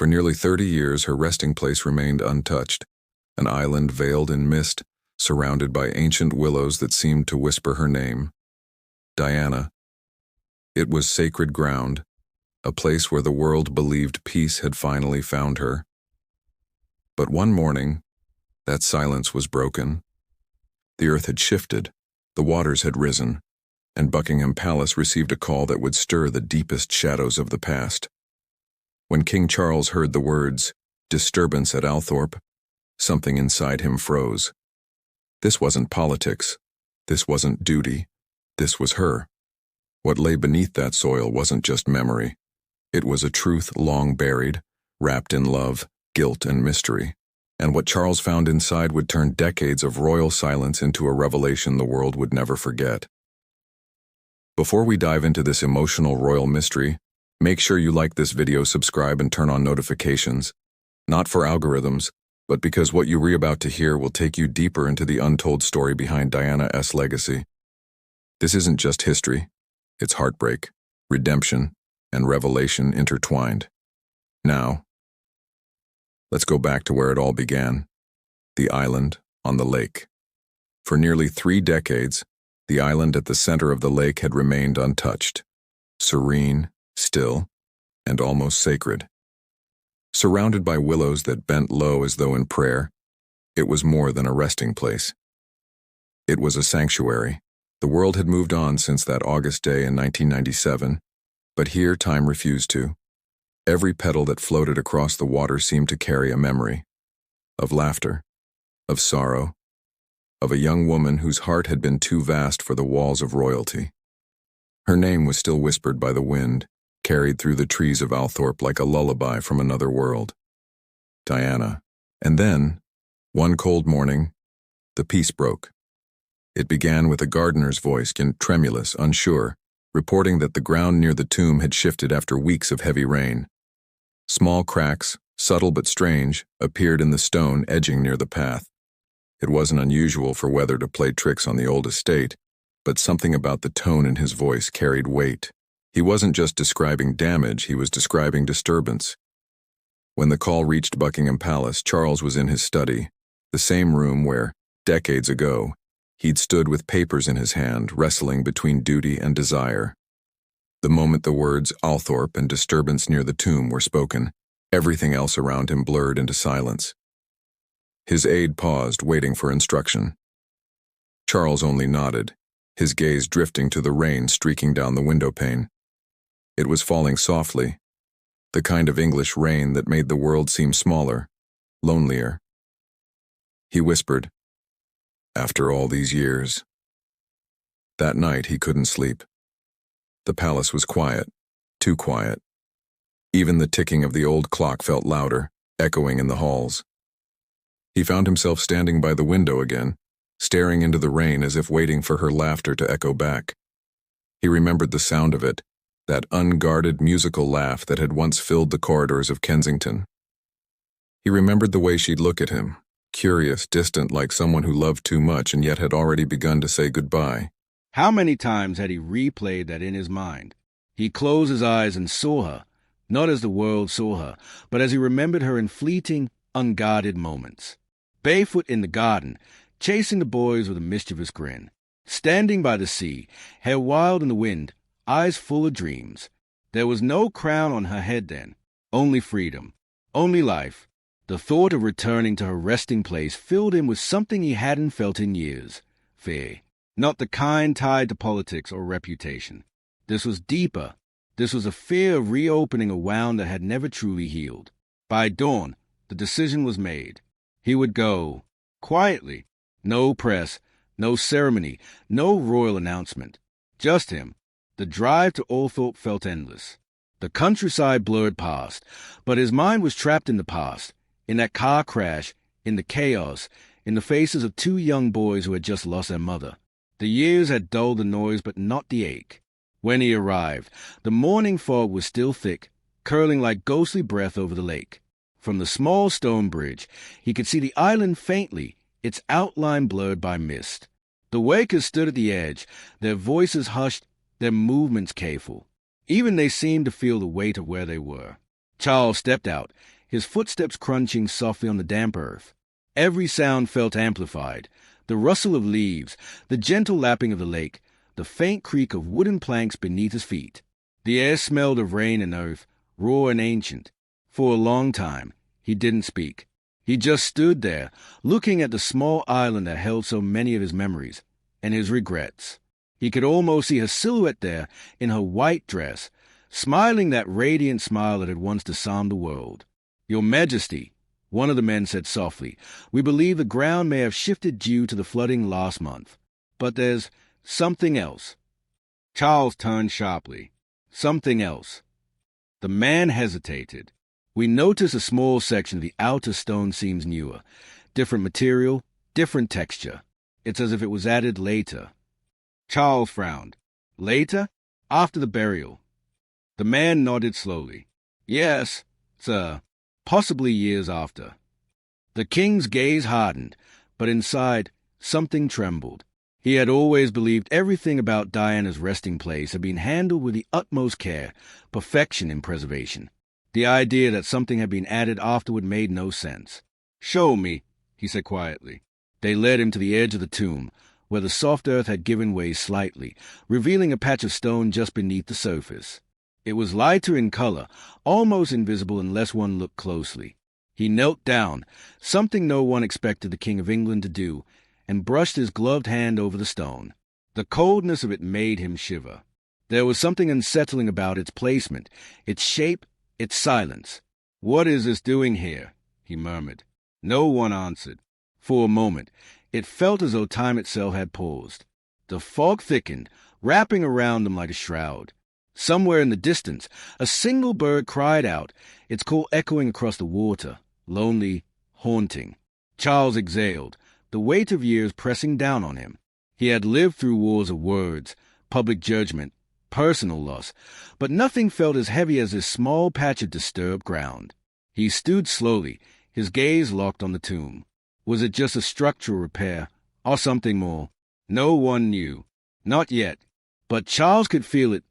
For nearly 30 years, her resting place remained untouched, an island veiled in mist, surrounded by ancient willows that seemed to whisper her name. Diana. It was sacred ground, a place where the world believed peace had finally found her. But one morning, that silence was broken. The earth had shifted, the waters had risen, and Buckingham Palace received a call that would stir the deepest shadows of the past. When King Charles heard the words, "disturbance at Althorp," something inside him froze. This wasn't politics. This wasn't duty. This was her. What lay beneath that soil wasn't just memory. It was a truth long buried, wrapped in love, guilt, and mystery. And what Charles found inside would turn decades of royal silence into a revelation the world would never forget. Before we dive into this emotional royal mystery, make sure you like this video, subscribe, and turn on notifications. Not for algorithms, but because what you're about to hear will take you deeper into the untold story behind Diana's legacy. This isn't just history. It's heartbreak, redemption, and revelation intertwined. Now, let's go back to where it all began, the island on the lake. For nearly 3 decades, the island at the center of the lake had remained untouched, serene, still, and almost sacred. Surrounded by willows that bent low as though in prayer, it was more than a resting place. It was a sanctuary. The world had moved on since that August day in 1997, but here time refused to. Every petal that floated across the water seemed to carry a memory of laughter, of sorrow, of a young woman whose heart had been too vast for the walls of royalty. Her name was still whispered by the wind, carried through the trees of Althorp like a lullaby from another world. Diana. And then, one cold morning, the peace broke. It began with a gardener's voice, tremulous, unsure, reporting that the ground near the tomb had shifted after weeks of heavy rain. Small cracks, subtle but strange, appeared in the stone edging near the path. It wasn't unusual for weather to play tricks on the old estate, but something about the tone in his voice carried weight. He wasn't just describing damage, he was describing disturbance. When the call reached Buckingham Palace, Charles was in his study, the same room where, decades ago, he'd stood with papers in his hand, wrestling between duty and desire. The moment the words Althorp and disturbance near the tomb were spoken, everything else around him blurred into silence. His aide paused, waiting for instruction. Charles only nodded, his gaze drifting to the rain streaking down the windowpane. It was falling softly, the kind of English rain that made the world seem smaller, lonelier. He whispered, "After all these years." That night he couldn't sleep. The palace was quiet, too quiet. Even the ticking of the old clock felt louder, echoing in the halls. He found himself standing by the window again, staring into the rain as if waiting for her laughter to echo back. He remembered the sound of it, that unguarded musical laugh that had once filled the corridors of Kensington. He remembered the way she'd look at him, curious, distant, like someone who loved too much and yet had already begun to say goodbye. How many times had he replayed that in his mind? He closed his eyes and saw her, not as the world saw her, but as he remembered her in fleeting, unguarded moments. Barefoot in the garden, chasing the boys with a mischievous grin. Standing by the sea, hair wild in the wind, eyes full of dreams. There was no crown on her head then, only freedom, only life. The thought of returning to her resting place filled him with something he hadn't felt in years, fear. Not the kind tied to politics or reputation. This was deeper. This was a fear of reopening a wound that had never truly healed. By dawn, the decision was made. He would go, quietly. No press, no ceremony, no royal announcement. Just him. The drive to Althorp felt endless. The countryside blurred past, but his mind was trapped in the past, in that car crash, in the chaos, in the faces of 2 young boys who had just lost their mother. The years had dulled the noise but not the ache. When he arrived, the morning fog was still thick, curling like ghostly breath over the lake. From the small stone bridge, he could see the island faintly, its outline blurred by mist. The wakers stood at the edge, their voices hushed, their movements careful. Even they seemed to feel the weight of where they were. Charles stepped out, his footsteps crunching softly on the damp earth. Every sound felt amplified. The rustle of leaves, the gentle lapping of the lake, the faint creak of wooden planks beneath his feet. The air smelled of rain and earth, raw and ancient. For a long time, he didn't speak. He just stood there, looking at the small island that held so many of his memories and his regrets. He could almost see her silhouette there in her white dress, smiling that radiant smile that had once disarmed the world. "Your Majesty," one of the men said softly, "we believe the ground may have shifted due to the flooding last month. But there's something else." Charles turned sharply. Something else. The man hesitated. "We notice a small section of the outer stone seems newer. Different material, different texture. It's as if it was added later." Charles frowned. "Later? After the burial?" The man nodded slowly. "Yes, sir. Possibly years after." The king's gaze hardened, but inside, something trembled. He had always believed everything about Diana's resting place had been handled with the utmost care, perfection in preservation. The idea that something had been added afterward made no sense. "Show me," he said quietly. They led him to the edge of the tomb, where the soft earth had given way slightly, revealing a patch of stone just beneath the surface. It was lighter in color, almost invisible unless one looked closely. He knelt down, something no one expected the King of England to do, and brushed his gloved hand over the stone. The coldness of it made him shiver. There was something unsettling about its placement, its shape, its silence. "What is this doing here?" he murmured. No one answered. For a moment, it felt as though time itself had paused. The fog thickened, wrapping around them like a shroud. Somewhere in the distance, a single bird cried out, its call echoing across the water, lonely, haunting. Charles exhaled, the weight of years pressing down on him. He had lived through wars of words, public judgment, personal loss, but nothing felt as heavy as this small patch of disturbed ground. He stood slowly, his gaze locked on the tomb. Was it just a structural repair, or something more? No one knew. Not yet. But Charles could feel it,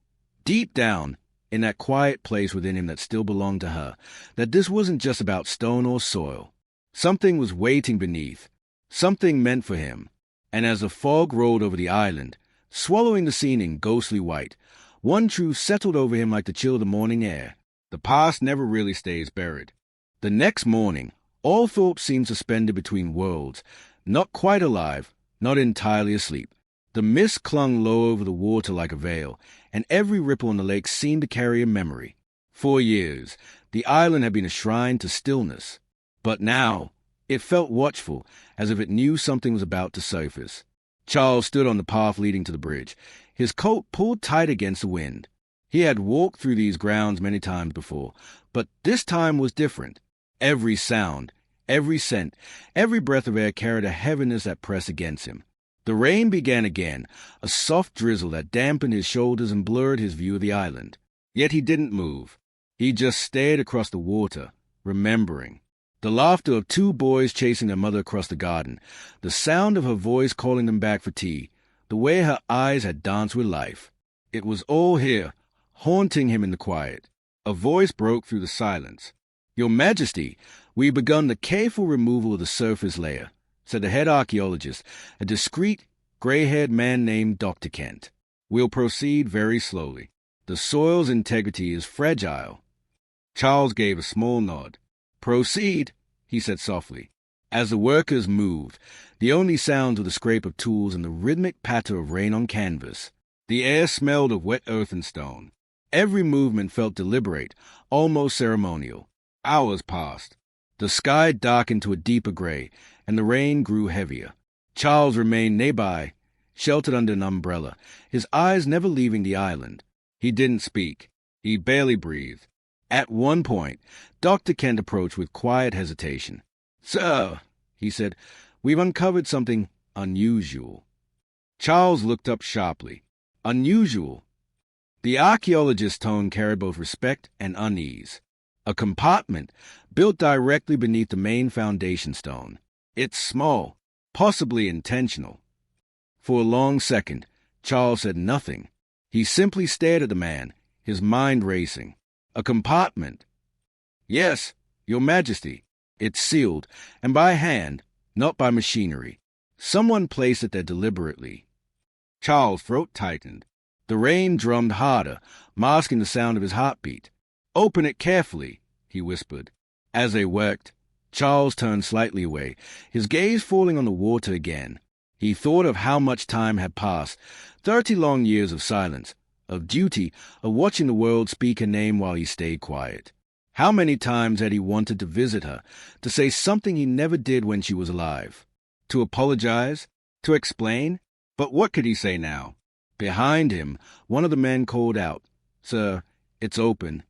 deep down, in that quiet place within him that still belonged to her, that this wasn't just about stone or soil. Something was waiting beneath, something meant for him. And as the fog rolled over the island, swallowing the scene in ghostly white, one truth settled over him like the chill of the morning air. The past never really stays buried. The next morning, Althorp seemed suspended between worlds, not quite alive, not entirely asleep. The mist clung low over the water like a veil, and every ripple in the lake seemed to carry a memory. For years, the island had been a shrine to stillness. But now, it felt watchful, as if it knew something was about to surface. Charles stood on the path leading to the bridge, his coat pulled tight against the wind. He had walked through these grounds many times before, but this time was different. Every sound, every scent, every breath of air carried a heaviness that pressed against him. The rain began again, a soft drizzle that dampened his shoulders and blurred his view of the island. Yet he didn't move. He just stared across the water, remembering. The laughter of two boys chasing their mother across the garden, the sound of her voice calling them back for tea, the way her eyes had danced with life. It was all here, haunting him in the quiet. A voice broke through the silence. "Your Majesty, we've begun the careful removal of the surface layer," said the head archaeologist, a discreet, gray-haired man named Dr. Kent. "We'll proceed very slowly. The soil's integrity is fragile." Charles gave a small nod. "Proceed," he said softly. As the workers moved, the only sounds were the scrape of tools and the rhythmic patter of rain on canvas. The air smelled of wet earth and stone. Every movement felt deliberate, almost ceremonial. Hours passed. The sky darkened to a deeper gray, and the rain grew heavier. Charles remained nearby, sheltered under an umbrella, his eyes never leaving the island. He didn't speak. He barely breathed. At one point, Dr. Kent approached with quiet hesitation. "Sir," he said, "we've uncovered something unusual." Charles looked up sharply. "Unusual?" The archaeologist's tone carried both respect and unease. A compartment, built directly beneath the main foundation stone. It's small, possibly intentional. For a long second, Charles said nothing. He simply stared at the man, his mind racing. A compartment. Yes, Your Majesty. It's sealed, and by hand, not by machinery. Someone placed it there deliberately. Charles' throat tightened. The rain drummed harder, masking the sound of his heartbeat. "Open it carefully," he whispered. As they worked, Charles turned slightly away, his gaze falling on the water again. He thought of how much time had passed, 30 long years of silence, of duty, of watching the world speak her name while he stayed quiet. How many times had he wanted to visit her, to say something he never did when she was alive? To apologize? To explain? But what could he say now? Behind him, one of the men called out, "Sir, it's open."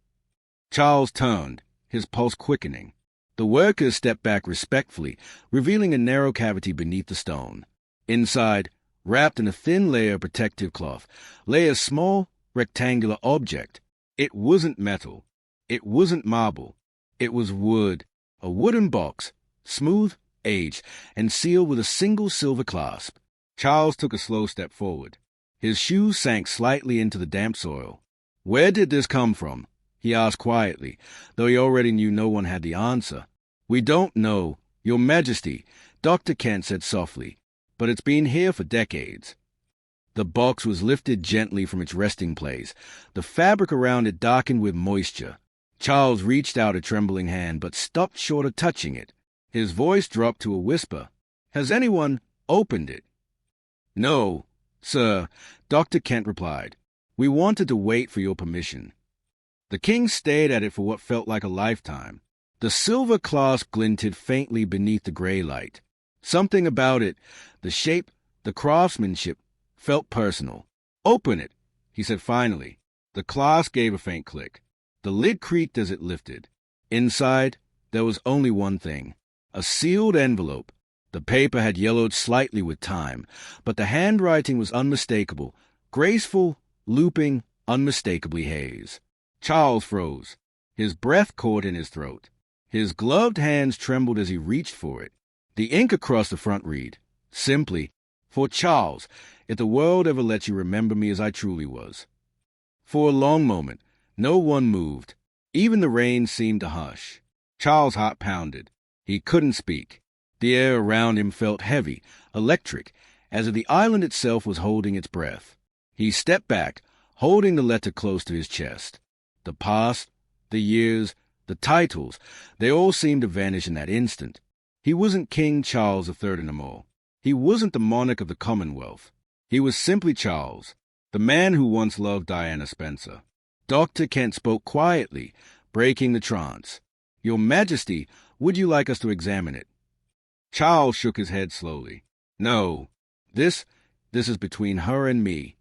Charles turned, his pulse quickening. The workers stepped back respectfully, revealing a narrow cavity beneath the stone. Inside, wrapped in a thin layer of protective cloth, lay a small, rectangular object. It wasn't metal. It wasn't marble. It was wood, a wooden box, smooth, aged, and sealed with a single silver clasp. Charles took a slow step forward. His shoes sank slightly into the damp soil. "Where did this come from?" he asked quietly, though he already knew no one had the answer. "We don't know, Your Majesty," Dr. Kent said softly, "but it's been here for decades." The box was lifted gently from its resting place, the fabric around it darkened with moisture. Charles reached out a trembling hand, but stopped short of touching it. His voice dropped to a whisper. "Has anyone opened it?" "No, sir," Dr. Kent replied. "We wanted to wait for your permission." The king stared at it for what felt like a lifetime. The silver clasp glinted faintly beneath the gray light. Something about it, the shape, the craftsmanship, felt personal. "Open it," he said finally. The clasp gave a faint click. The lid creaked as it lifted. Inside, there was only one thing, a sealed envelope. The paper had yellowed slightly with time, but the handwriting was unmistakable, graceful, looping, unmistakably Hayes. Charles froze. His breath caught in his throat. His gloved hands trembled as he reached for it. The ink across the front read, simply, "For Charles, if the world ever lets you remember me as I truly was." For a long moment, no one moved. Even the rain seemed to hush. Charles' heart pounded. He couldn't speak. The air around him felt heavy, electric, as if the island itself was holding its breath. He stepped back, holding the letter close to his chest. The past, the years, the titles, they all seemed to vanish in that instant. He wasn't King Charles III anymore. He wasn't the monarch of the Commonwealth. He was simply Charles, the man who once loved Diana Spencer. Dr. Kent spoke quietly, breaking the trance. "Your Majesty, would you like us to examine it?" Charles shook his head slowly. "No, this is between her and me."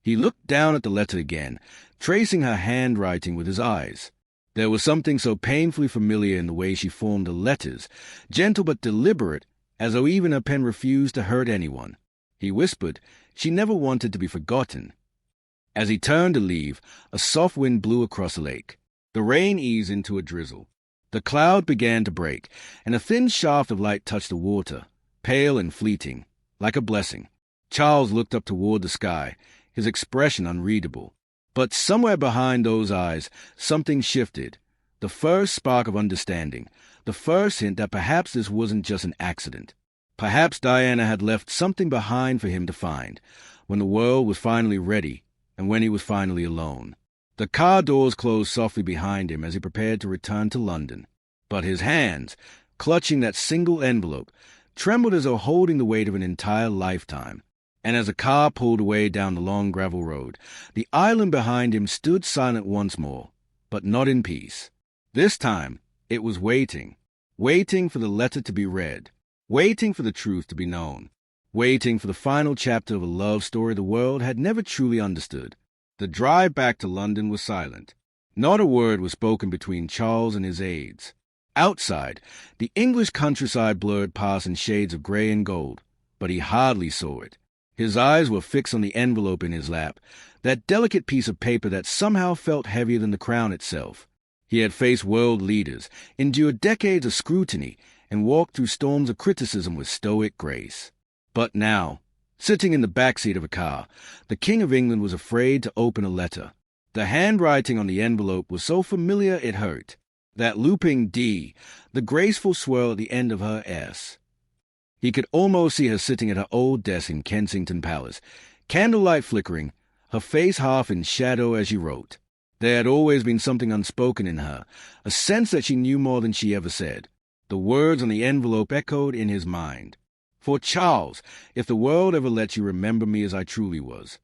He looked down at the letter again, tracing her handwriting with his eyes. There was something so painfully familiar in the way she formed the letters, gentle but deliberate, as though even her pen refused to hurt anyone. He whispered, she never wanted to be forgotten. As he turned to leave, a soft wind blew across the lake. The rain eased into a drizzle. The cloud began to break, and a thin shaft of light touched the water, pale and fleeting, like a blessing. Charles looked up toward the sky, his expression unreadable. But somewhere behind those eyes, something shifted. The first spark of understanding, the first hint that perhaps this wasn't just an accident. Perhaps Diana had left something behind for him to find, when the world was finally ready, and when he was finally alone. The car doors closed softly behind him as he prepared to return to London. But his hands, clutching that single envelope, trembled as though holding the weight of an entire lifetime. And as the car pulled away down the long gravel road, the island behind him stood silent once more, but not in peace. This time, it was waiting for the letter to be read, waiting for the truth to be known, waiting for the final chapter of a love story the world had never truly understood. The drive back to London was silent. Not a word was spoken between Charles and his aides. Outside, the English countryside blurred past in shades of gray and gold, but he hardly saw it. His eyes were fixed on the envelope in his lap, that delicate piece of paper that somehow felt heavier than the crown itself. He had faced world leaders, endured decades of scrutiny, and walked through storms of criticism with stoic grace. But now, sitting in the backseat of a car, the King of England was afraid to open a letter. The handwriting on the envelope was so familiar it hurt. That looping D, the graceful swirl at the end of her S. He could almost see her sitting at her old desk in Kensington Palace, candlelight flickering, her face half in shadow as she wrote. There had always been something unspoken in her, a sense that she knew more than she ever said. The words on the envelope echoed in his mind. For Charles, if the world ever lets you remember me as I truly was.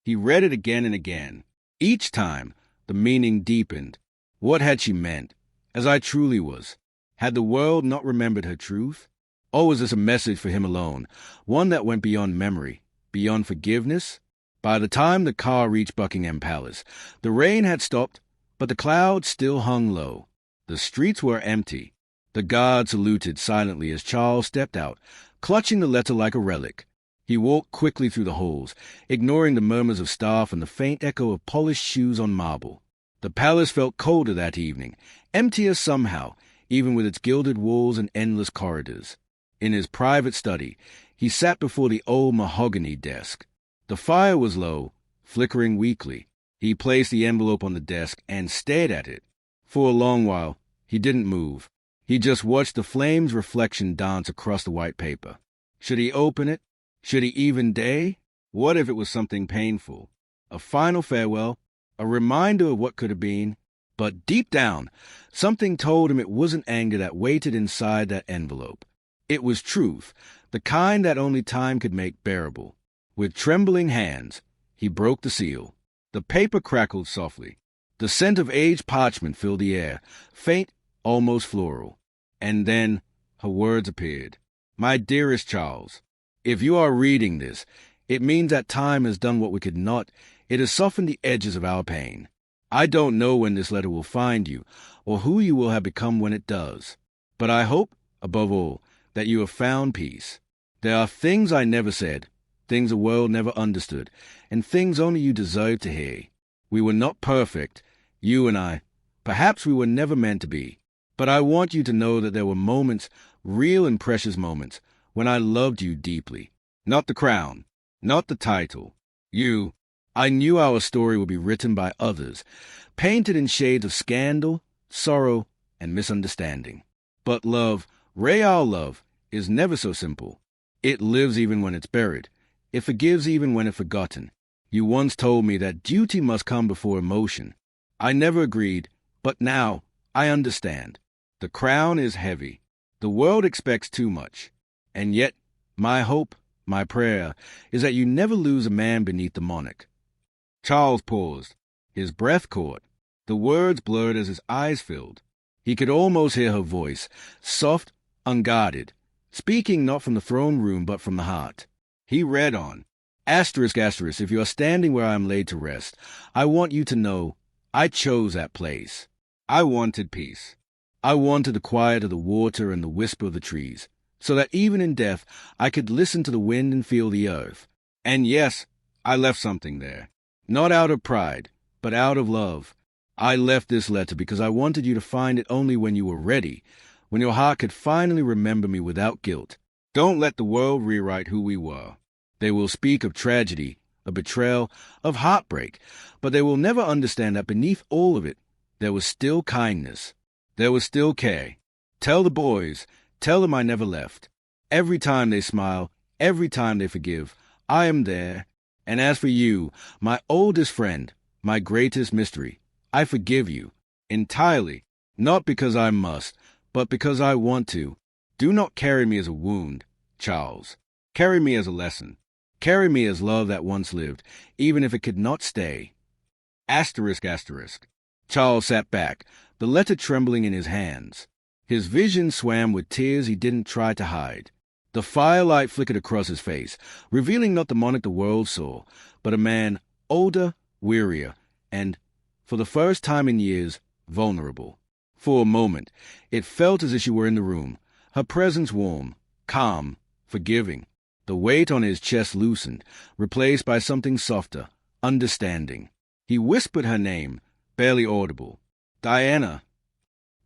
He read it again and again. Each time, the meaning deepened. What had she meant? As I truly was. Had the world not remembered her truth? Or was this a message for him alone, one that went beyond memory, beyond forgiveness? By the time the car reached Buckingham Palace, the rain had stopped, but the clouds still hung low. The streets were empty. The guard saluted silently as Charles stepped out, clutching the letter like a relic. He walked quickly through the halls, ignoring the murmurs of staff and the faint echo of polished shoes on marble. The palace felt colder that evening, emptier somehow, even with its gilded walls and endless corridors. In his private study, he sat before the old mahogany desk. The fire was low, flickering weakly. He placed the envelope on the desk and stared at it. For a long while, he didn't move. He just watched the flame's reflection dance across the white paper. Should he open it? Should he even dare? What if it was something painful? A final farewell? A reminder of what could have been? But deep down, something told him it wasn't anger that waited inside that envelope. It was truth, the kind that only time could make bearable. With trembling hands, he broke the seal. The paper crackled softly. The scent of aged parchment filled the air, faint, almost floral. And then her words appeared. My dearest Charles, if you are reading this, it means that time has done what we could not. It has softened the edges of our pain. I don't know when this letter will find you, or who you will have become when it does. But I hope, above all, that you have found peace. There are things I never said, things the world never understood, and things only you deserve to hear. We were not perfect, you and I. Perhaps we were never meant to be. But I want you to know that there were moments, real and precious moments, when I loved you deeply. Not the crown, not the title. You. I knew our story would be written by others, painted in shades of scandal, sorrow, and misunderstanding. But love, real love, is never so simple. It lives even when it's buried. It forgives even when it's forgotten. You once told me that duty must come before emotion. I never agreed, but now I understand. The crown is heavy. The world expects too much. And yet, my hope, my prayer, is that you never lose a man beneath the monarch. Charles paused. His breath caught. The words blurred as his eyes filled. He could almost hear her voice, soft, unguarded, speaking not from the throne room but from the heart. He read on. Asterisk, asterisk, if you are standing where I am laid to rest, I want you to know I chose that place. I wanted peace. I wanted the quiet of the water and the whisper of the trees, so that even in death I could listen to the wind and feel the earth. And yes, I left something there. Not out of pride, but out of love. I left this letter because I wanted you to find it only when you were ready, when your heart could finally remember me without guilt. Don't let the world rewrite who we were. They will speak of tragedy, of betrayal, of heartbreak, but they will never understand that beneath all of it, there was still kindness. There was still care. Tell the boys, tell them I never left. Every time they smile, every time they forgive, I am there. And as for you, my oldest friend, my greatest mystery, I forgive you, entirely, not because I must, but because I want to. Do not carry me as a wound, Charles. Carry me as a lesson. Carry me as love that once lived, even if it could not stay. Asterisk, asterisk. Charles sat back, the letter trembling in his hands. His vision swam with tears he didn't try to hide. The firelight flickered across his face, revealing not the monarch the world saw, but a man older, wearier, and, for the first time in years, vulnerable. For a moment, it felt as if she were in the room, her presence warm, calm, forgiving. The weight on his chest loosened, replaced by something softer, understanding. He whispered her name, barely audible. Diana.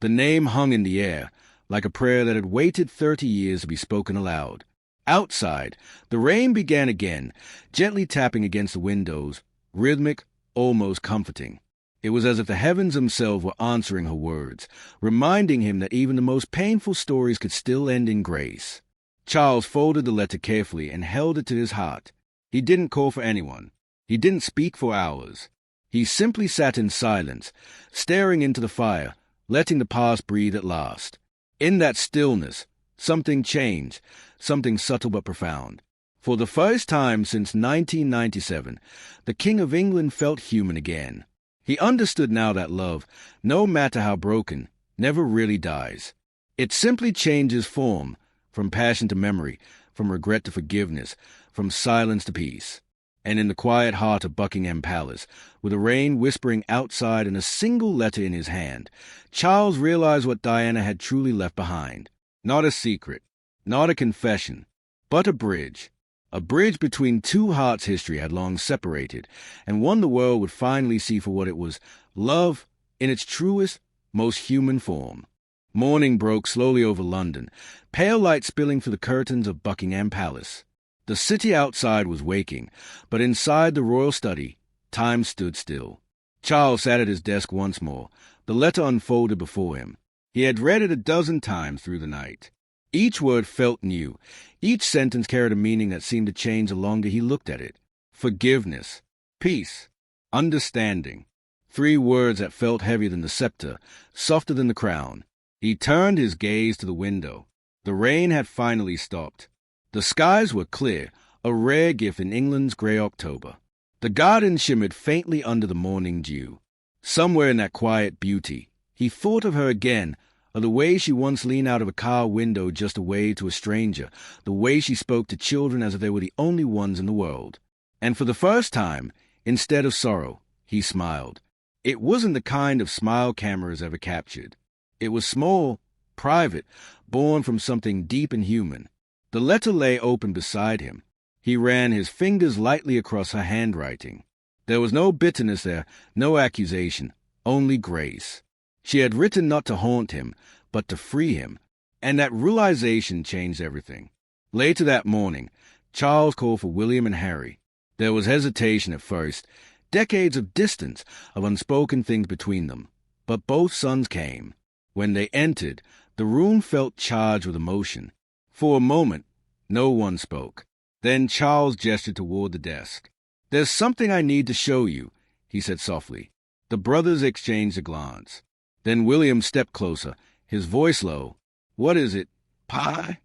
The name hung in the air, like a prayer that had waited 30 years to be spoken aloud. Outside, the rain began again, gently tapping against the windows, rhythmic, almost comforting. It was as if the heavens themselves were answering her words, reminding him that even the most painful stories could still end in grace. Charles folded the letter carefully and held it to his heart. He didn't call for anyone. He didn't speak for hours. He simply sat in silence, staring into the fire, letting the past breathe at last. In that stillness, something changed, something subtle but profound. For the first time since 1997, the King of England felt human again. He understood now that love, no matter how broken, never really dies. It simply changes form, from passion to memory, from regret to forgiveness, from silence to peace. And in the quiet heart of Buckingham Palace, with the rain whispering outside and a single letter in his hand, Charles realized what Diana had truly left behind. Not a secret, not a confession, but a bridge. A bridge between two hearts history had long separated, and one the world would finally see for what it was, love in its truest, most human form. Morning broke slowly over London, pale light spilling through the curtains of Buckingham Palace. The city outside was waking, but inside the royal study, time stood still. Charles sat at his desk once more, the letter unfolded before him. He had read it a dozen times through the night. Each word felt new. Each sentence carried a meaning that seemed to change the longer he looked at it. Forgiveness, peace, understanding. 3 words that felt heavier than the scepter, softer than the crown. He turned his gaze to the window. The rain had finally stopped. The skies were clear, a rare gift in England's grey October. The garden shimmered faintly under the morning dew. Somewhere in that quiet beauty, he thought of her again, of the way she once leaned out of a car window just a wave to a stranger, the way she spoke to children as if they were the only ones in the world. And for the first time, instead of sorrow, he smiled. It wasn't the kind of smile cameras ever captured. It was small, private, born from something deep and human. The letter lay open beside him. He ran his fingers lightly across her handwriting. There was no bitterness there, no accusation, only grace. She had written not to haunt him, but to free him, and that realization changed everything. Later that morning, Charles called for William and Harry. There was hesitation at first, decades of distance, of unspoken things between them. But both sons came. When they entered, the room felt charged with emotion. For a moment, no one spoke. Then Charles gestured toward the desk. "There's something I need to show you," he said softly. The brothers exchanged a glance. Then William stepped closer, his voice low. "What is it, pie?"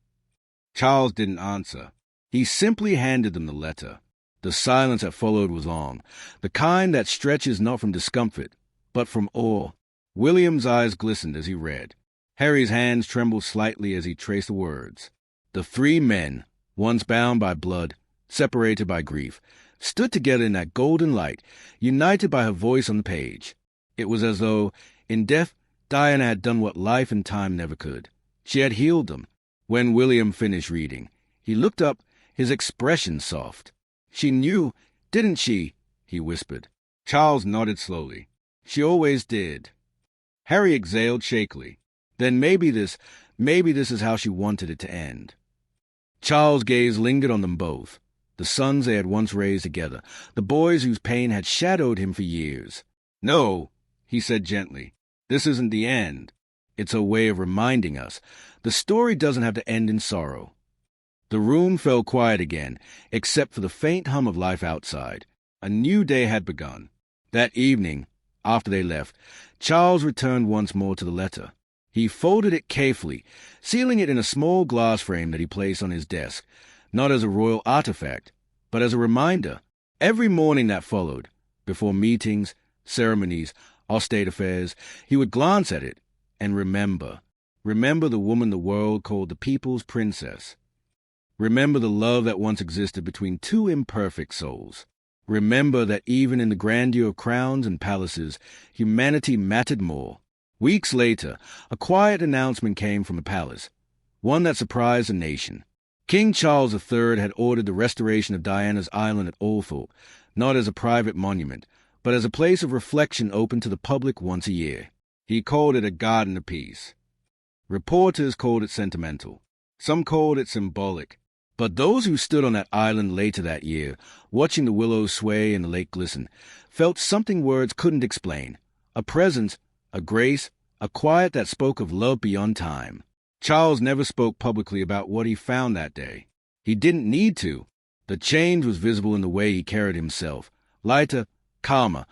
Charles didn't answer. He simply handed them the letter. The silence that followed was long, the kind that stretches not from discomfort, but from awe. William's eyes glistened as he read. Harry's hands trembled slightly as he traced the words. The 3 men, once bound by blood, separated by grief, stood together in that golden light, united by her voice on the page. It was as though, in death, Diana had done what life and time never could. She had healed them. When William finished reading, he looked up, his expression soft. "She knew, didn't she?" he whispered. Charles nodded slowly. "She always did." Harry exhaled shakily. Then maybe this is how she wanted it to end. Charles' gaze lingered on them both, the sons they had once raised together, the boys whose pain had shadowed him for years. "No," he said gently, "this isn't the end. It's a way of reminding us. The story doesn't have to end in sorrow." The room fell quiet again, except for the faint hum of life outside. A new day had begun. That evening, after they left, Charles returned once more to the letter. He folded it carefully, sealing it in a small glass frame that he placed on his desk, not as a royal artifact, but as a reminder. Every morning that followed, before meetings, ceremonies, state affairs, he would glance at it and remember the woman the world called the people's princess. Remember the love that once existed between 2 imperfect souls. Remember that even in the grandeur of crowns and palaces, humanity mattered more. Weeks later, a quiet announcement came from the palace, one that surprised the nation. King Charles III had ordered the restoration of Diana's island at Althorp, not as a private monument, but as a place of reflection open to the public once a year. He called it a garden of peace. Reporters called it sentimental. Some called it symbolic. But those who stood on that island later that year, watching the willows sway and the lake glisten, felt something words couldn't explain, A presence, a grace, a quiet that spoke of love beyond time. Charles never spoke publicly about what he found that day. He didn't need to. The change was visible in the way he carried himself. Lighter, calmer,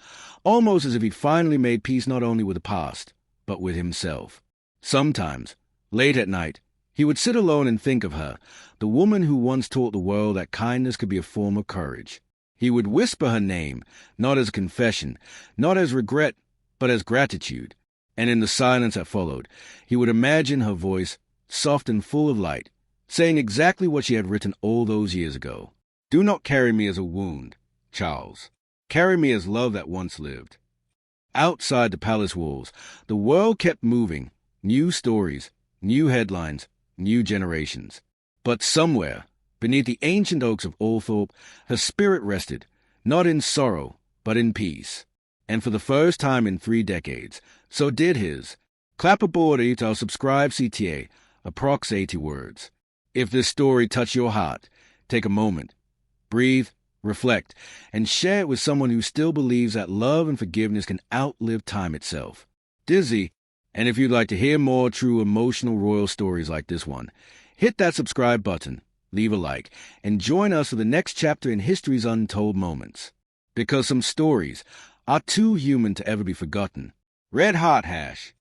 almost as if he'd finally made peace not only with the past, but with himself. Sometimes, late at night, he would sit alone and think of her, the woman who once taught the world that kindness could be a form of courage. He would whisper her name, not as a confession, not as regret, but as gratitude. And in the silence that followed, he would imagine her voice, soft and full of light, saying exactly what she had written all those years ago. Do not carry me as a wound, Charles. Carry me as love that once lived. Outside the palace walls, the world kept moving. New stories, new headlines, new generations. But somewhere, beneath the ancient oaks of Althorp, her spirit rested, not in sorrow, but in peace. And for the first time in 3 decades, so did his. Clap aboard to our subscribe CTA, approx 80 words. If this story touched your heart, take a moment, breathe, reflect, and share it with someone who still believes that love and forgiveness can outlive time itself. Dizzy, and if you'd like to hear more true emotional royal stories like this one, hit that subscribe button, leave a like, and join us for the next chapter in history's untold moments. Because some stories are too human to ever be forgotten. Red Hot Hash.